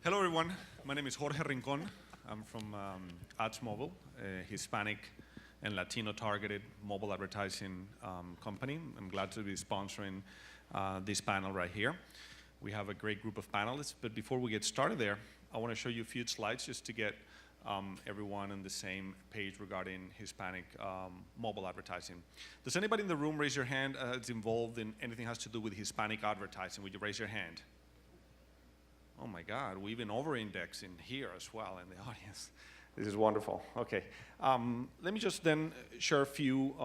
Hello, everyone. My name is Jorge Rincon. I'm from Adsmovil, a Hispanic and Latino targeted mobile advertising company. I'm glad to be sponsoring this panel right here. We have a great group of panelists, but before we get started there, I want to show you a few slides just to get everyone on the same page regarding Hispanic mobile advertising. Does anybody in the room raise your hand that's involved in anything that has to do with Hispanic advertising? Would you raise your hand? Oh my God, we even over-index in here as well in the audience. This is wonderful. Okay, let me just then share a few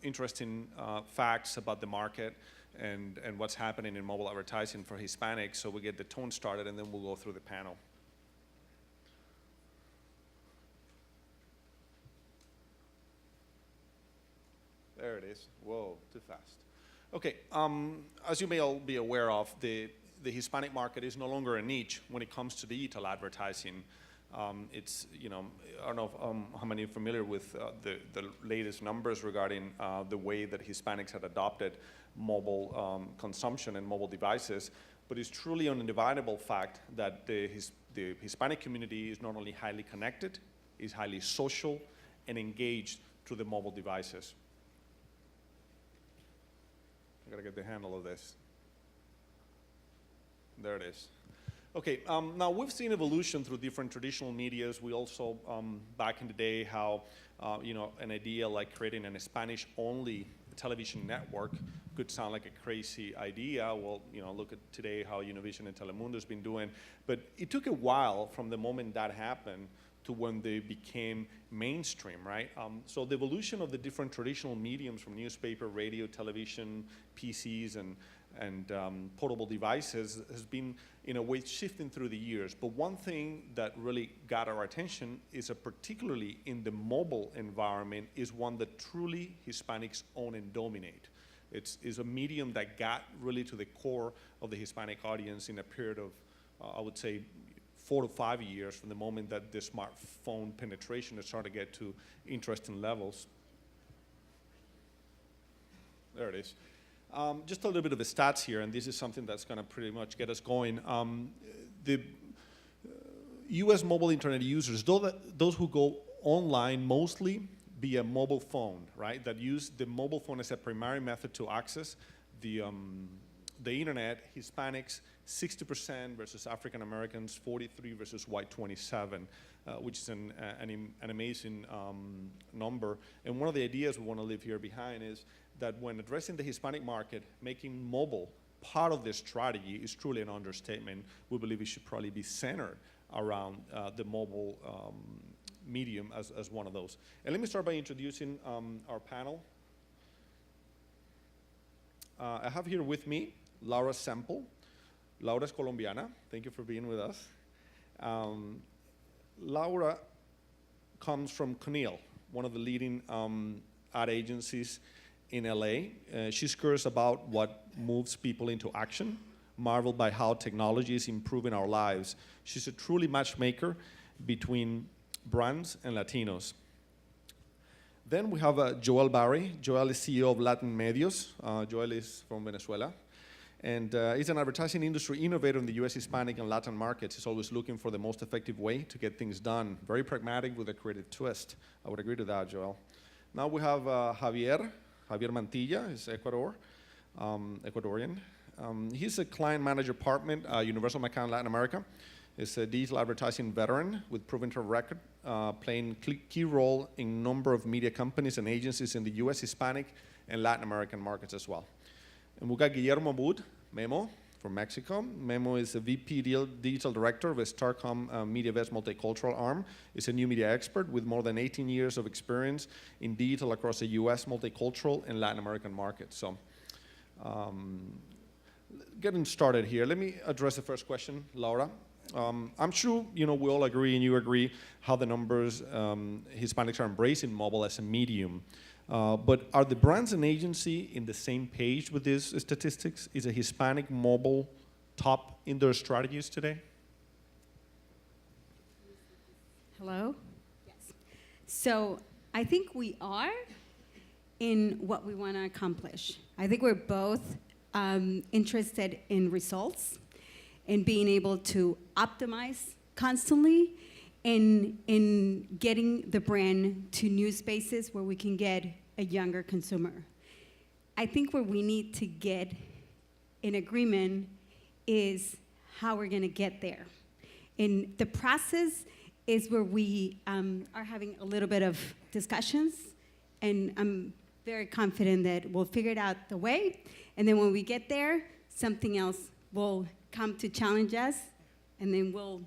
interesting facts about the market and what's happening in mobile advertising for Hispanics, so we get the tone started and then we'll go through the panel. There it is. Whoa, too fast. Okay, as you may all be aware of, the Hispanic market is no longer a niche when it comes to digital advertising. It's, I don't know how many are familiar with the latest numbers regarding the way that Hispanics had adopted mobile consumption and mobile devices, but it's truly an undeniable fact that the Hispanic community is not only highly connected, is highly social and engaged through the mobile devices. I gotta get the handle of this. There it is. Okay, now we've seen evolution through different traditional medias. We also, back in the day, how an idea like creating a Spanish-only television network could sound like a crazy idea. Well, look at today how Univision and Telemundo's been doing. But it took a while from the moment that happened to when they became mainstream, right? So the evolution of the different traditional mediums from newspaper, radio, television, PCs, and portable devices has been, in a way, shifting through the years. But one thing that really got our attention is particularly in the mobile environment is one that truly Hispanics own and dominate. It's a medium that got really to the core of the Hispanic audience in a period of, I would say, 4 to 5 years from the moment that the smartphone penetration has started to get to interesting levels. There it is. Just a little bit of the stats here, and this is something that's going to pretty much get us going. The U.S. mobile internet users, those who go online mostly via mobile phone, right, that use the mobile phone as a primary method to access the internet, Hispanics, 60% versus African Americans, 43 versus white 27, which is an amazing number. And one of the ideas we want to leave here behind is that when addressing the Hispanic market, making mobile part of this strategy is truly an understatement. We believe it should probably be centered around the mobile medium as one of those. And let me start by introducing our panel. I have here with me Laura Semple. Laura's Colombiana. Thank you for being with us. Laura comes from Conill, one of the leading ad agencies in LA. She's curious about what moves people into action, marveled by how technology is improving our lives. She's a truly matchmaker between brands and Latinos. Then we have Joel Bary. Joel is CEO of LatinMedios. Joel is from Venezuela. And he's an advertising industry innovator in the US Hispanic and Latin markets. He's always looking for the most effective way to get things done. Very pragmatic with a creative twist. I would agree to that, Joel. Now we have Xavier Mantilla. He's Ecuadorian. He's a client manager department, Universal McCann Latin America. He's a digital advertising veteran with proven track record, playing key role in a number of media companies and agencies in the US Hispanic and Latin American markets as well. And we got Guillermo Abud, Memo, from Mexico. Memo is a VP Digital Director of a Starcom MediaVest Multicultural arm. He's a new media expert with more than 18 years of experience in digital across the US multicultural and Latin American markets. So getting started here, let me address the first question, Laura. I'm sure we all agree, and you agree, how the numbers Hispanics are embracing mobile as a medium. But are the brands and agency in the same page with these statistics? Is a Hispanic mobile top in their strategies today? Hello? Yes. So I think we are in what we want to accomplish. I think we're both interested in results. and being able to optimize constantly in getting the brand to new spaces where we can get a younger consumer. I think where we need to get in agreement is how we're gonna get there. And the process is where we are having a little bit of discussions, and I'm very confident that we'll figure it out the way, and then when we get there, something else will come to challenge us, and then we'll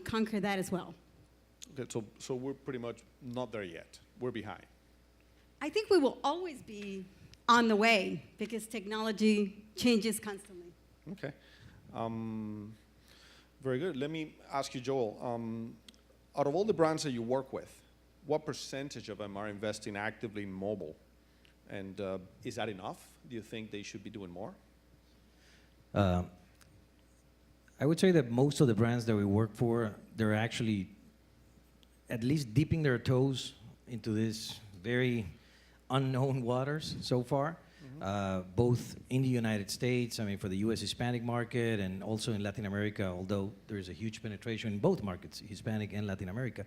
conquer that as well. Okay, so we're pretty much not there yet. We're behind. I think we will always be on the way because technology changes constantly. Okay. Very good. Let me ask you, Joel, out of all the brands that you work with, what percentage of them are investing actively in mobile? And is that enough? Do you think they should be doing more? I would say that most of the brands that we work for, they're actually at least dipping their toes into this very unknown waters so far, both in the United States, I mean, for the US Hispanic market, and also in Latin America, although there is a huge penetration in both markets, Hispanic and Latin America.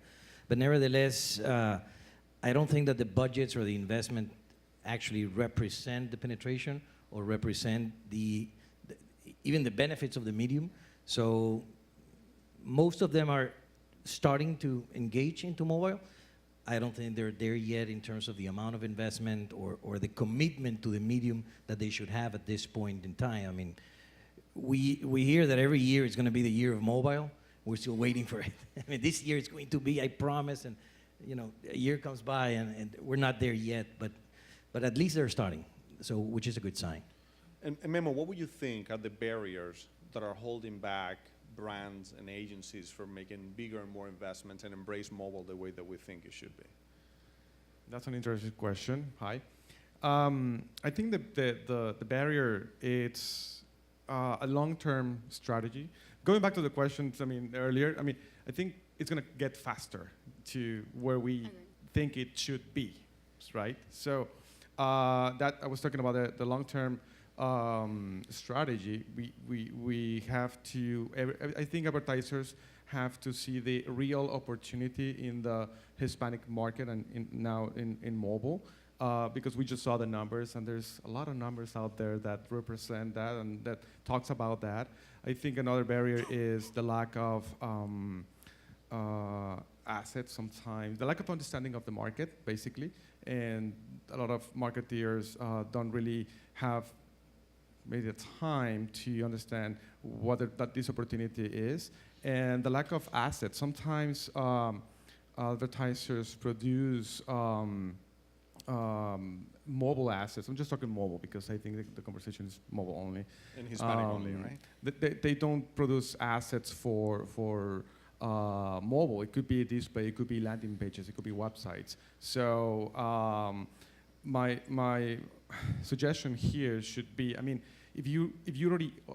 But nevertheless, I don't think that the budgets or the investment actually represent the penetration or represent even the benefits of the medium. So most of them are starting to engage into mobile. I don't think they're there yet in terms of the amount of investment or the commitment to the medium that they should have at this point in time. I mean, we hear that every year is going to be the year of mobile. We're still waiting for it. I mean, this year it's going to be, I promise, and you know, a year comes by and we're not there yet, but at least they're starting, so which is a good sign. And Memo, what would you think are the barriers that are holding back brands and agencies from making bigger and more investments and embrace mobile the way that we think it should be? That's an interesting question. Hi. I think the barrier, it's a long-term strategy. Going back to the questions, I mean, earlier, I mean, I think it's going to get faster to where we think it should be, right? So that I was talking about the long-term strategy. We have to, I think advertisers have to see the real opportunity in the Hispanic market and now in mobile, because we just saw the numbers, and there's a lot of numbers out there that represent that and that talks about that. I think another barrier is the lack of assets sometimes, the lack of understanding of the market, basically, and a lot of marketeers don't really have maybe the time to understand what that this opportunity is, and the lack of assets. Sometimes advertisers produce mobile assets. I'm just talking mobile because I think the conversation is mobile only. And Hispanic only, right? They don't produce assets for mobile. It could be a display, it could be landing pages, it could be websites. So my suggestion here should be, I mean, if you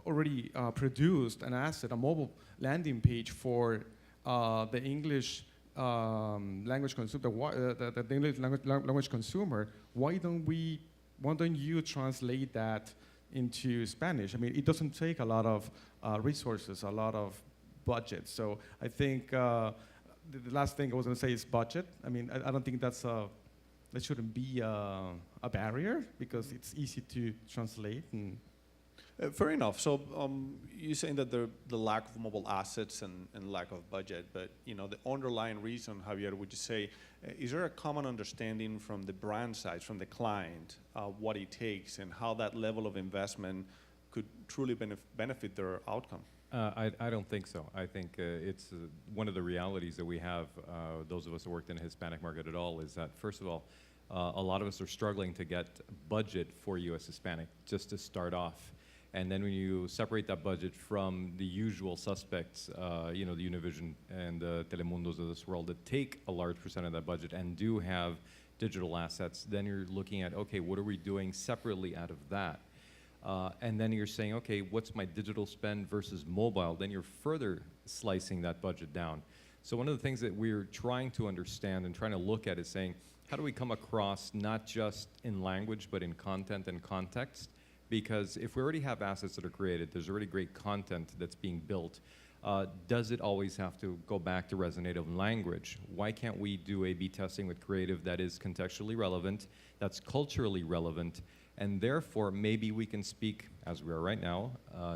already produced an asset, a mobile landing page for the English language consumer, the English language consumer, why don't you translate that into Spanish? I mean, it doesn't take a lot of resources, a lot of budget. So I think the last thing I was going to say is budget. I mean, I don't think that shouldn't be a barrier because it's easy to translate. And fair enough. So you're saying that the lack of mobile assets and lack of budget, but you know the underlying reason, Javier, would you say, is there a common understanding from the brand side, from the client, what it takes and how that level of investment could truly benefit their outcome? I don't think so. I think it's one of the realities that we have, those of us who worked in the Hispanic market at all, is that first of all, a lot of us are struggling to get budget for U.S. Hispanic just to start off. And then when you separate that budget from the usual suspects, you know, the Univision and the Telemundos of this world that take a large percent of that budget and do have digital assets, then you're looking at, okay, what are we doing separately out of that? And then you're saying, okay, what's my digital spend versus mobile? Then you're further slicing that budget down. So one of the things that we're trying to understand and trying to look at is saying, how do we come across not just in language, but in content and context, Because if we already have assets that are created, there's already great content that's being built, does it always have to go back to resonative language? Why can't we do A/B testing with creative that is contextually relevant, that's culturally relevant, and therefore maybe we can speak, as we are right now,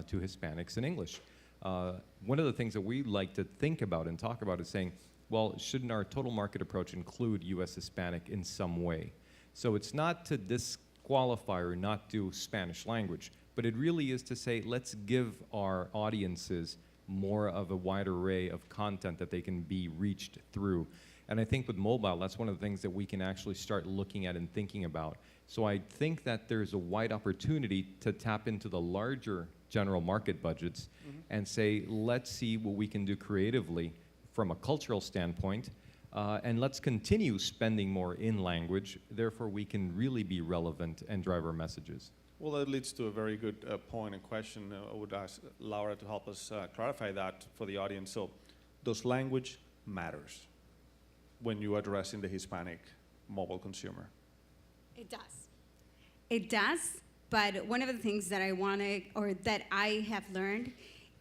to Hispanics in English? One of the things that we like to think about and talk about is saying, well, shouldn't our total market approach include U.S. Hispanic in some way? So it's not to disqualify or not do Spanish language, but it really is to say, let's give our audiences more of a wide array of content that they can be reached through. And I think with mobile, that's one of the things that we can actually start looking at and thinking about. So I think that there's a wide opportunity to tap into the larger general market budgets and say, let's see what we can do creatively from a cultural standpoint, and let's continue spending more in language, therefore we can really be relevant and drive our messages. Well, that leads to a very good point and question. I would ask Laura to help us clarify that for the audience. So, does language matters when you're addressing the Hispanic mobile consumer? It does. It does, but one of the things that I want to, or that I have learned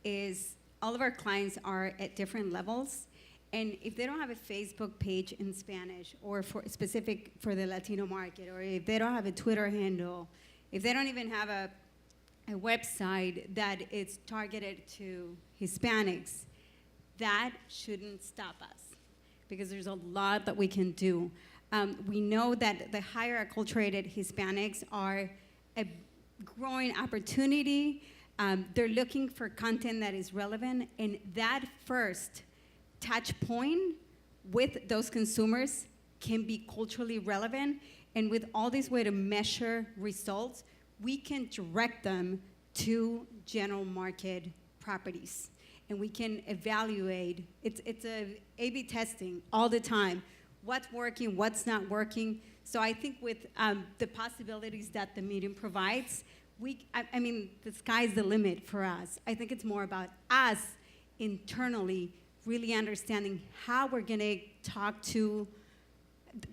is all of our clients are at different levels. And if they don't have a Facebook page in Spanish or for specific for the Latino market, or if they don't have a Twitter handle, if they don't even have a website that is targeted to Hispanics, that shouldn't stop us, because there's a lot that we can do. We know that the higher acculturated Hispanics are a growing opportunity. They're looking for content that is relevant, and that first touch point with those consumers can be culturally relevant. And with all this way to measure results, we can direct them to general market properties. And we can evaluate, it's a A/B testing all the time. What's working, what's not working. So I think with the possibilities that the medium provides, I mean, the sky's the limit for us. I think it's more about us internally really understanding how we're gonna talk to.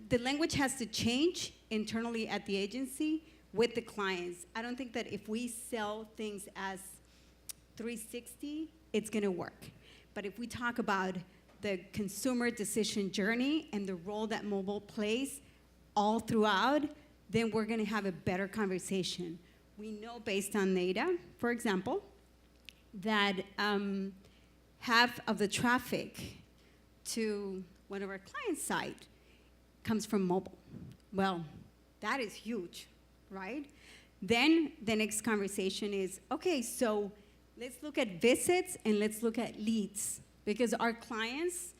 The language has to change internally at the agency with the clients. I don't think that if we sell things as 360, it's gonna work. But if we talk about the consumer decision journey and the role that mobile plays all throughout, then we're gonna have a better conversation. We know based on data, for example, that half of the traffic to one of our clients' site comes from mobile. Well, that is huge, right? Then the next conversation is, okay, so let's look at visits and let's look at leads, because our clients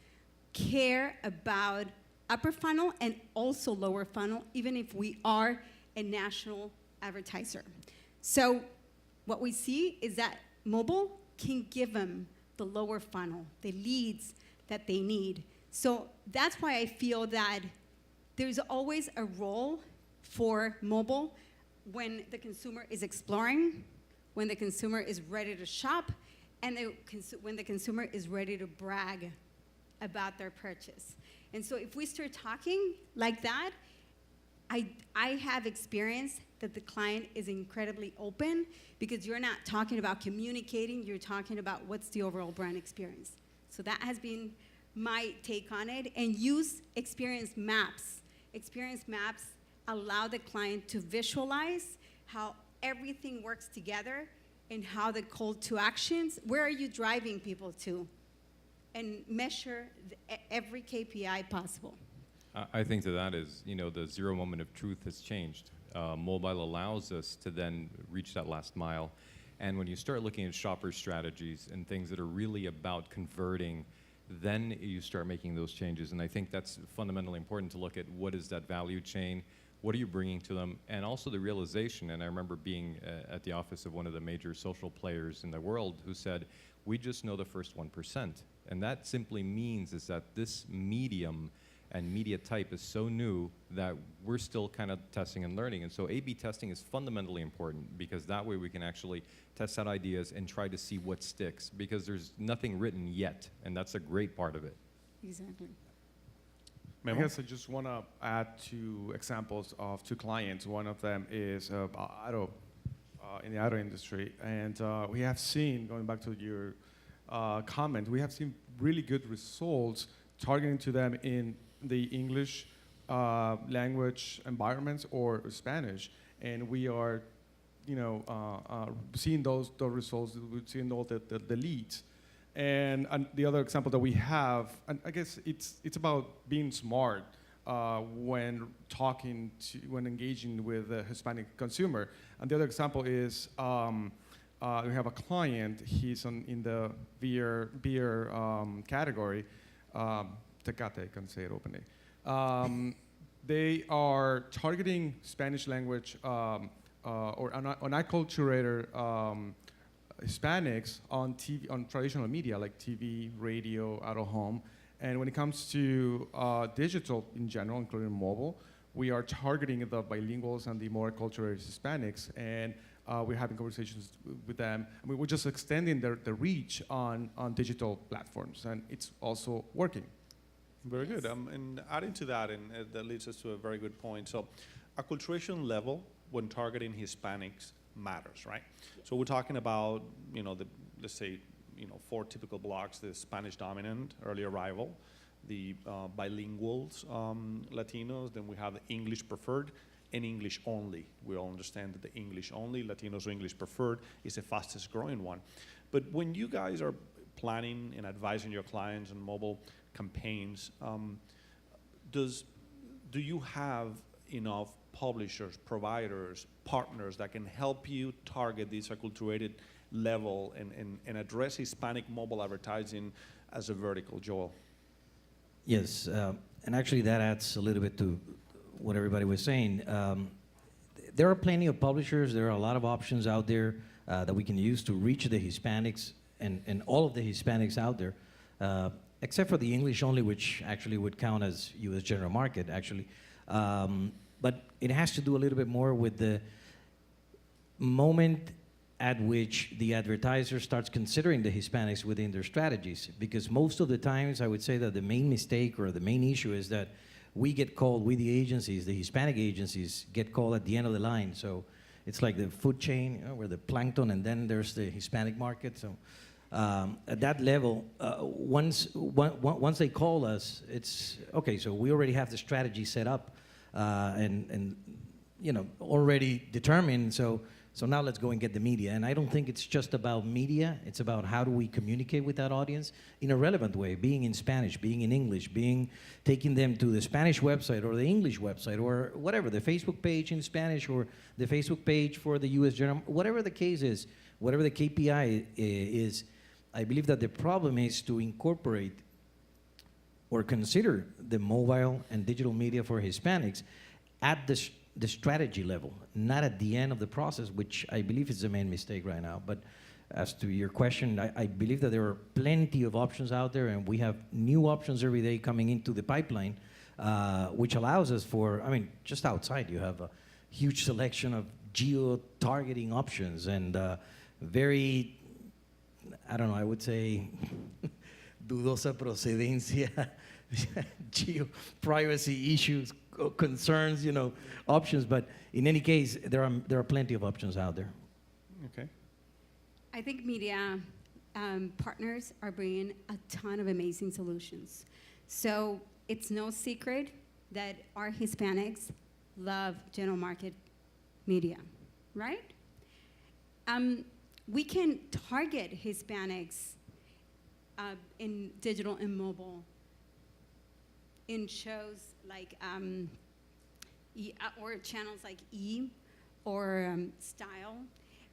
care about upper funnel and also lower funnel, even if we are a national advertiser. So what we see is that mobile can give them the lower funnel, the leads that they need. So that's why I feel that there's always a role for mobile when the consumer is exploring, when the consumer is ready to shop, and when the consumer is ready to brag about their purchase. And so if we start talking like that, I have experienced that the client is incredibly open, because you're not talking about communicating, you're talking about what's the overall brand experience. So that has been my take on it. And use experience maps. Experience maps allow the client to visualize how everything works together and how the call to actions, where are you driving people to? And measure every KPI possible. I think that is, the zero moment of truth has changed. Mobile allows us to then reach that last mile. And when you start looking at shopper strategies and things that are really about converting, then you start making those changes. And I think that's fundamentally important to look at what is that value chain, what are you bringing to them, and also the realization. And I remember being at the office of one of the major social players in the world who said, we just know the first 1%. And that simply means is that this medium and media type is so new that we're still kind of testing and learning. And so A/B testing is fundamentally important, because that way we can actually test out ideas and try to see what sticks, because there's nothing written yet, and that's a great part of it. Exactly. I guess I just want to add two examples of two clients. One of them is in the auto industry. And we have seen, going back to your comment, we have seen really good results targeting to them in the English language environments or Spanish. And we are, seeing those results, we're seeing all the leads. And the other example that we have, and I guess it's about being smart when engaging with the Hispanic consumer. And the other example is we have a client. He's in the beer category. Tecate, I can say it openly. They are targeting Spanish language or unacculturated Hispanics on TV, on traditional media like TV, radio, out of home. And when it comes to digital in general, including mobile, we are targeting the bilinguals and the more acculturated Hispanics, and we're having conversations with them. I mean, we're just extending the reach on digital platforms, and it's also working. Very good. And adding to that, and that leads us to a very good point. So, acculturation level when targeting Hispanics matters, right? So we're talking about, let's say, 4 typical blocks: the Spanish dominant, early arrival, the bilinguals, Latinos, then we have the English preferred and English only. We all understand that the English only, Latinos or English preferred, is the fastest growing one. But when you guys are planning and advising your clients on mobile campaigns, do you have enough publishers, providers, partners that can help you target this acculturated level and address Hispanic mobile advertising as a vertical, Joel? Yes, and actually that adds a little bit to what everybody was saying. There are plenty of publishers. There are a lot of options out there that we can use to reach the Hispanics and all of the Hispanics out there, except for the English only, which actually would count as U.S. general market, actually. But it has to do a little bit more with the moment at which the advertiser starts considering the Hispanics within their strategies. Because most of the times, I would say that the main mistake or the main issue is that we get called, we the agencies, the Hispanic agencies, get called at the end of the line. So it's like the food chain, where the plankton, and then there's the Hispanic market. So at that level, once they call us, it's, okay, so we already have the strategy set up and already determined. So now let's go and get the media. And I don't think it's just about media. It's about how do we communicate with that audience in a relevant way, being in Spanish, being in English, taking them to the Spanish website or the English website or whatever, the Facebook page in Spanish or the Facebook page for the U.S. General, whatever the case is, whatever the KPI is. I believe that the problem is to incorporate or consider the mobile and digital media for Hispanics at the strategy level, not at the end of the process, which I believe is the main mistake right now. But as to your question, I believe that there are plenty of options out there, and we have new options every day coming into the pipeline, which allows us just outside, you have a huge selection of geo-targeting options and very, I don't know, I would say, dudosa procedencia, geo-privacy issues, concerns, options, but in any case, there are plenty of options out there. Okay. I think media partners are bringing a ton of amazing solutions. So it's no secret that our Hispanics love general market media, right? We can target Hispanics in digital and mobile in shows like, or channels like E or Style.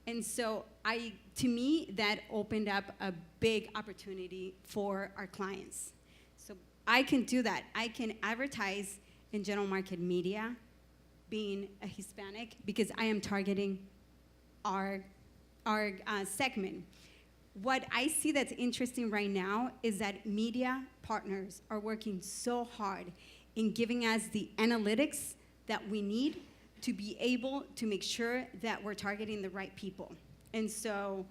And so to me, that opened up a big opportunity for our clients. So I can do that. I can advertise in general market media being a Hispanic because I am targeting our segment. What I see that's interesting right now is that media partners are working so hard in giving us the analytics that we need to be able to make sure that we're targeting the right people. And so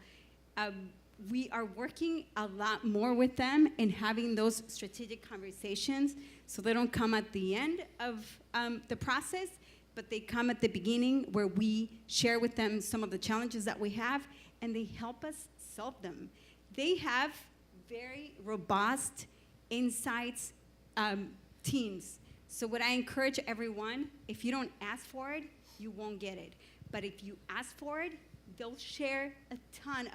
we are working a lot more with them and having those strategic conversations so they don't come at the end of the process. but they come at the beginning where we share with them some of the challenges that we have, and they help us solve them. They have very robust insights teams. So what I encourage everyone, if you don't ask for it, you won't get it. But if you ask for it, they'll share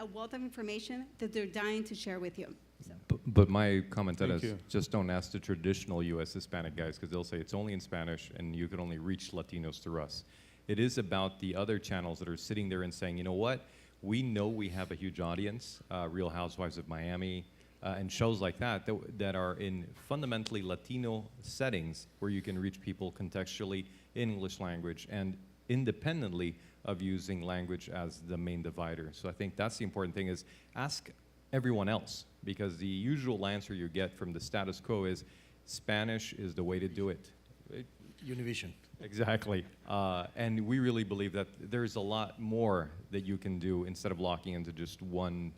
a wealth of information that they're dying to share with you. So. But my comment on Thank is you. just don't ask the traditional U.S. Hispanic guys, because they'll say it's only in Spanish and you can only reach Latinos through us. It is about the other channels that are sitting there and saying, you know what, we know we have a huge audience, Real Housewives of Miami, and shows like that are in fundamentally Latino settings where you can reach people contextually in English language and independently of using language as the main divider. So I think that's the important thing, is ask everyone else, because the usual answer you get from the status quo is Spanish is the way to do it. Univision. Exactly. And we really believe that there's a lot more that you can do instead of locking into just one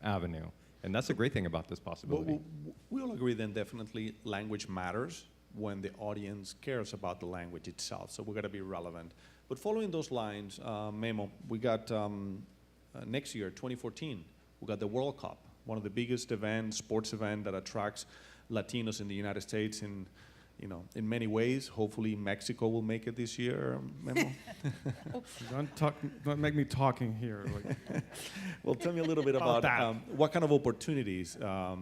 avenue. And that's a great thing about this possibility. We all agree then definitely language matters when the audience cares about the language itself. So we're going to be relevant. But following those lines, Memo, we got next year, 2014, we got the World Cup, one of the biggest sports event that attracts Latinos in the United States in many ways. Hopefully Mexico will make it this year, Memo. Don't make me talking here. Like. Well, tell me a little bit about what kind of opportunities a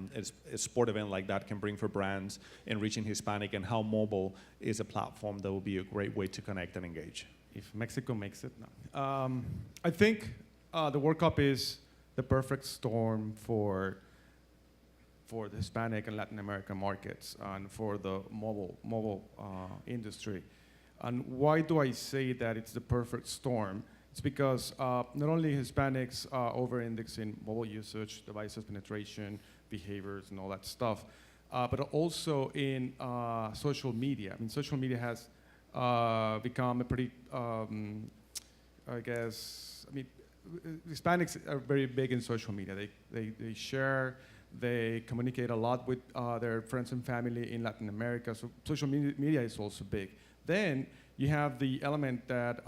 sport event like that can bring for brands in reaching Hispanic, and how mobile is a platform that will be a great way to connect and engage. If Mexico makes it, no. I think the World Cup is the perfect storm for the Hispanic and Latin American markets and for the mobile industry. And why do I say that it's the perfect storm? It's because not only Hispanics over-index in mobile usage, devices penetration, behaviors, and all that stuff, but also in social media. I mean, social media has become a pretty, Hispanics are very big in social media. They share, they communicate a lot with their friends and family in Latin America, so social media is also big. Then you have the element that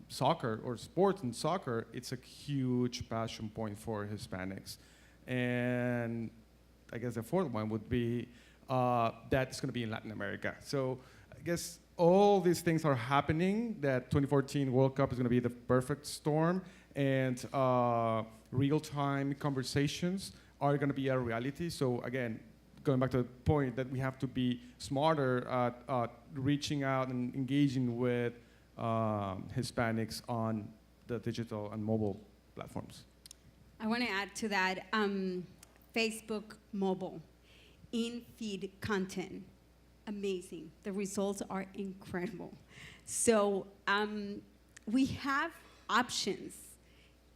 soccer or sports and soccer, it's a huge passion point for Hispanics. And I guess the fourth one would be that it's going to be in Latin America. So I guess all these things are happening, that 2014 World Cup is going to be the perfect storm, and real-time conversations are going to be a reality. So again, going back to the point that we have to be smarter at reaching out and engaging with Hispanics on the digital and mobile platforms. I want to add to that, Facebook mobile, in-feed content, amazing. The results are incredible. So we have options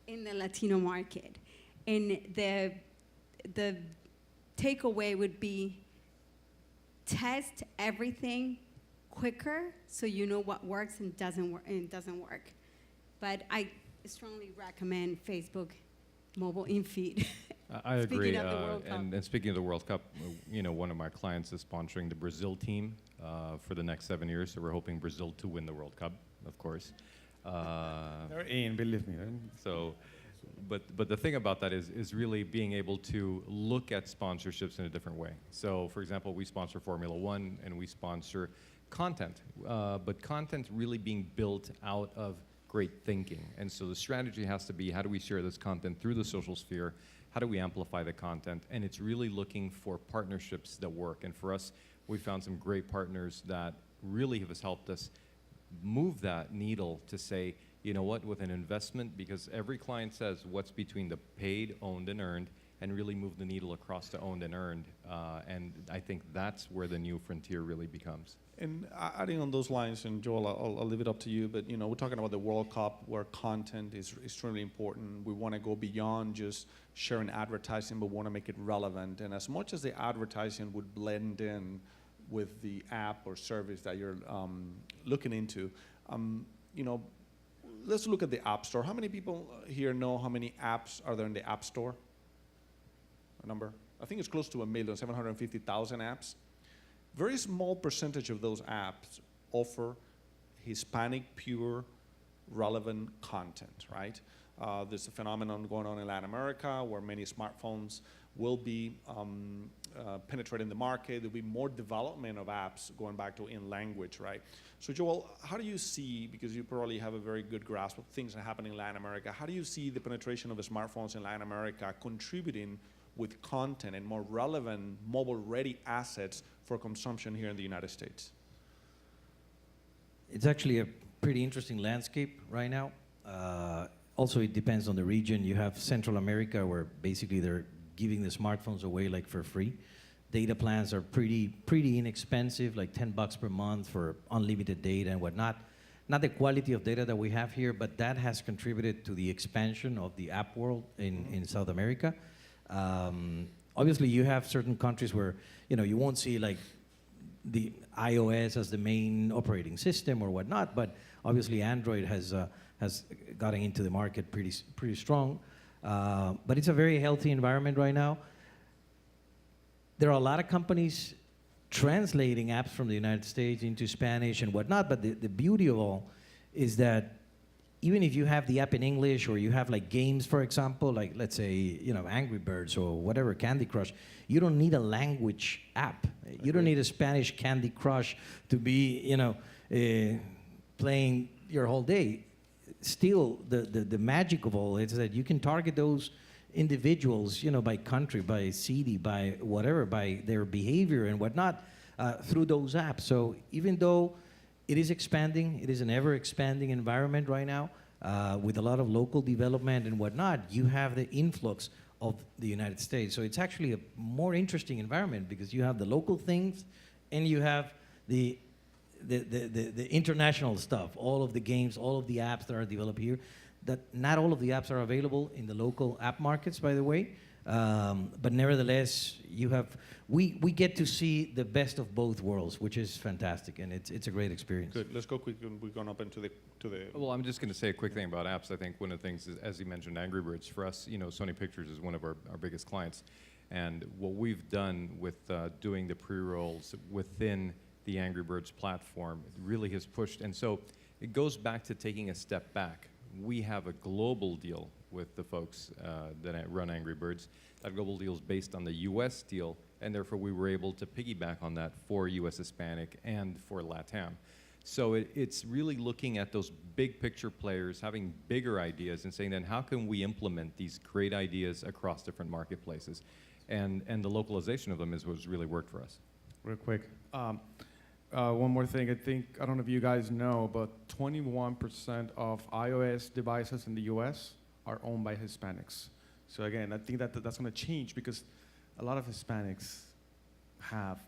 in the Latino market, and the takeaway would be test everything quicker so you know what works and doesn't work. But I strongly recommend Facebook mobile in-feed. I agree. Speaking of the World Cup. And speaking of the World Cup, one of my clients is sponsoring the Brazil team for the next 7 years. So we're hoping Brazil to win the World Cup, of course. They're in, believe me. So, but the thing about that is really being able to look at sponsorships in a different way. So, for example, we sponsor Formula One and we sponsor content, but content really being built out of great thinking. And so the strategy has to be, how do we share this content through the social sphere? How do we amplify the content? And it's really looking for partnerships that work. And for us, we found some great partners that really have helped us move that needle to say, you know what, with an investment, because every client says what's between the paid, owned, and earned, and really move the needle across to owned and earned. And I think that's where the new frontier really becomes. And adding on those lines, and Joel, I'll leave it up to you, but we're talking about the World Cup where content is extremely important. We want to go beyond just sharing advertising, but want to make it relevant. And as much as the advertising would blend in with the app or service that you're looking into, let's look at the App Store. How many people here know how many apps are there in the App Store? A number? I think it's close to 1,750,000 apps. Very small percentage of those apps offer Hispanic pure relevant content, right? There's a phenomenon going on in Latin America where many smartphones will be penetrating the market. There'll be more development of apps going back to in language, right? So Joel, how do you see, because you probably have a very good grasp of things that happen in Latin America, how do you see the penetration of the smartphones in Latin America contributing with content and more relevant mobile-ready assets for consumption here in the United States? It's actually a pretty interesting landscape right now. Also, it depends on the region. You have Central America, where basically they're giving the smartphones away like for free. Data plans are pretty inexpensive, like $10 per month for unlimited data and whatnot. Not the quality of data that we have here, but that has contributed to the expansion of the app world in South America. Obviously, you have certain countries where you won't see like the iOS as the main operating system or whatnot, but obviously Android has gotten into the market pretty strong. But it's a very healthy environment right now. There are a lot of companies translating apps from the United States into Spanish and whatnot, but the beauty of all is that even if you have the app in English, or you have like games, for example, like let's say, Angry Birds or whatever, Candy Crush, you don't need a language app. You don't need a Spanish Candy Crush to be, playing your whole day. Still, the magic of all is that you can target those individuals, by country, by city, by whatever, by their behavior and whatnot, through those apps. So even though it is expanding, it is an ever-expanding environment right now, with a lot of local development and whatnot, you have the influx of the United States. So it's actually a more interesting environment because you have the local things and you have the international stuff, all of the games, all of the apps that are developed here. That not all of the apps are available in the local app markets, by the way. But nevertheless, we get to see the best of both worlds, which is fantastic, and it's a great experience. Good. Let's go quick. We're going up into the. Well, I'm just going to say a quick thing about apps. I think one of the things is, as you mentioned, Angry Birds. For us, Sony Pictures is one of our biggest clients, and what we've done with doing the pre-rolls within the Angry Birds platform really has pushed, and so it goes back to taking a step back. We have a global deal with the folks that run Angry Birds. That global deal is based on the U.S. deal, and therefore we were able to piggyback on that for U.S. Hispanic and for LATAM. So it's really looking at those big picture players, having bigger ideas, and saying then how can we implement these great ideas across different marketplaces? And the localization of them is what's really worked for us. Real quick. One more thing, I don't know if you guys know, but 21% of iOS devices in the US are owned by Hispanics. So again, I think that's going to change because a lot of Hispanics have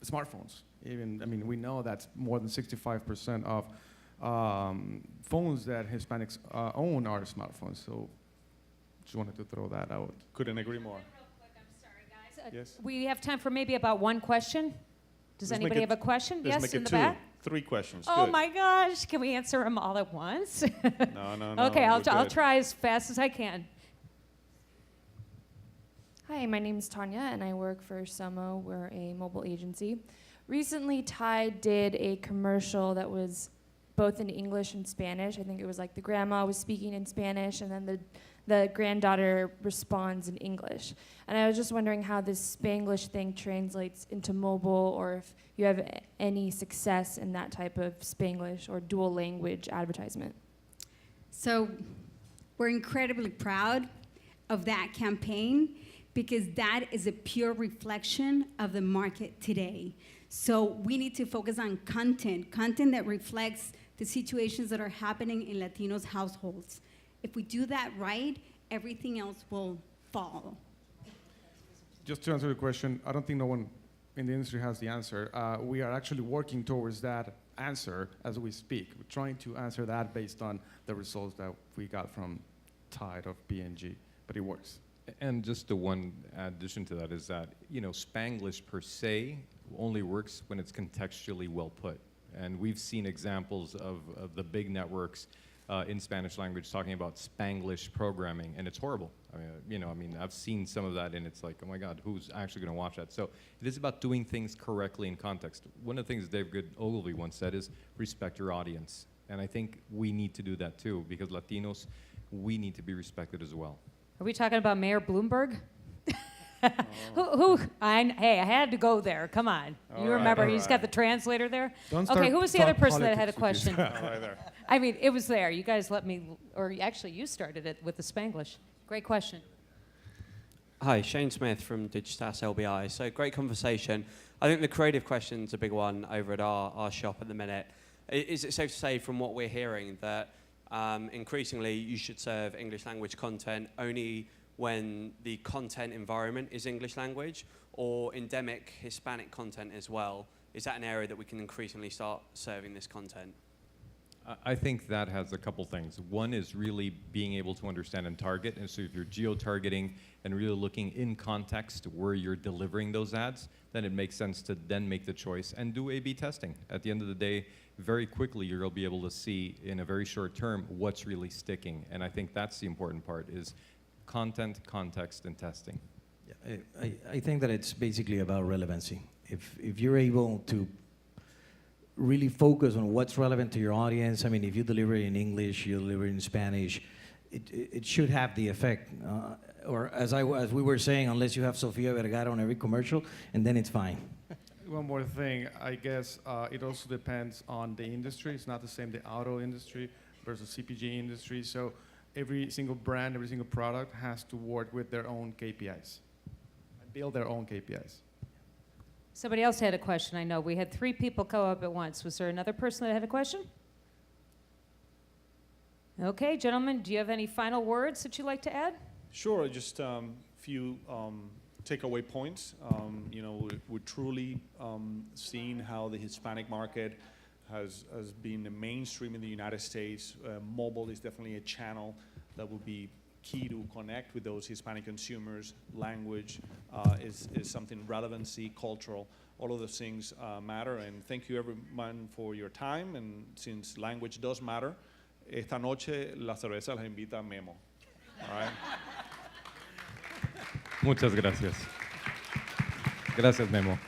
smartphones. We know that more than 65% of phones that Hispanics own are smartphones. So just wanted to throw that out. Couldn't agree more. Real quick, I'm sorry, guys. Yes. We have time for maybe about one question. Does Let's anybody make have a question? Let's Yes, make in it the 2. back. 3 questions. Oh Good. my gosh, can we answer them all at once? No. Okay, we're I'll good. try as fast as I can. Hi, my name is Tanya, and I work for Samo. We're a mobile agency. Recently, Tide did a commercial that was both in English and Spanish. I think it was like the grandma was speaking in Spanish, and then the granddaughter responds in English. And I was just wondering how this Spanglish thing translates into mobile, or if you have any success in that type of Spanglish or dual language advertisement. So we're incredibly proud of that campaign because that is a pure reflection of the market today. So we need to focus on content that reflects the situations that are happening in Latinos households. If we do that right, everything else will follow. Just to answer the question, I don't think no one in the industry has the answer. We are actually working towards that answer as we speak. We're trying to answer that based on the results that we got from Tide of BNG, but it works. And just the one addition to that is that, Spanglish per se only works when it's contextually well put. And we've seen examples of the big networks in Spanish language talking about Spanglish programming, and it's horrible. I mean, I've seen some of that, and it's like, oh my God, who's actually going to watch that? So it is about doing things correctly in context. One of the things David Ogilvy once said is respect your audience, and I think we need to do that too, because Latinos, we need to be respected as well. Are we talking about Mayor Bloomberg? Hey, I had to go there. Come on. You remember, he's got the translator there? Okay, who was the other person that had a question? Right there. I mean, it was there. You guys let me, or actually you started it with the Spanglish. Great question. Hi, Shane Smith from Digitas LBI. So great conversation. I think the creative question's a big one over at our shop at the minute. Is it safe to say from what we're hearing that increasingly you should serve English language content only when the content environment is English language, or endemic Hispanic content as well? Is that an area that we can increasingly start serving this content? I think that has a couple things. One is really being able to understand and target. And so if you're geo-targeting and really looking in context where you're delivering those ads, then it makes sense to then make the choice and do A/B testing. At the end of the day, very quickly you'll be able to see in a very short term what's really sticking. And I think that's the important part, is content, context, and testing. Yeah, I think that it's basically about relevancy. If you're able to really focus on what's relevant to your audience, I mean, if you deliver it in English, you deliver it in Spanish, it should have the effect. Or as we were saying, unless you have Sofia Vergara on every commercial, and then it's fine. One more thing, I guess it also depends on the industry. It's not the same, the auto industry versus CPG industry. So every single brand, every single product has to work with their own KPIs and build their own KPIs. Somebody else had a question, I know. We had 3 people go up at once. Was there another person that had a question? Okay, gentlemen, do you have any final words that you'd like to add? Sure, just a few takeaway points. We're truly seeing how the Hispanic market has been mainstream in the United States. Mobile is definitely a channel that will be key to connect with those Hispanic consumers. Language is something, relevancy, cultural, all of those things matter. And thank you everyone for your time. And since language does matter, esta noche la cerveza la invita Memo. All right? Muchas gracias. Gracias, Memo.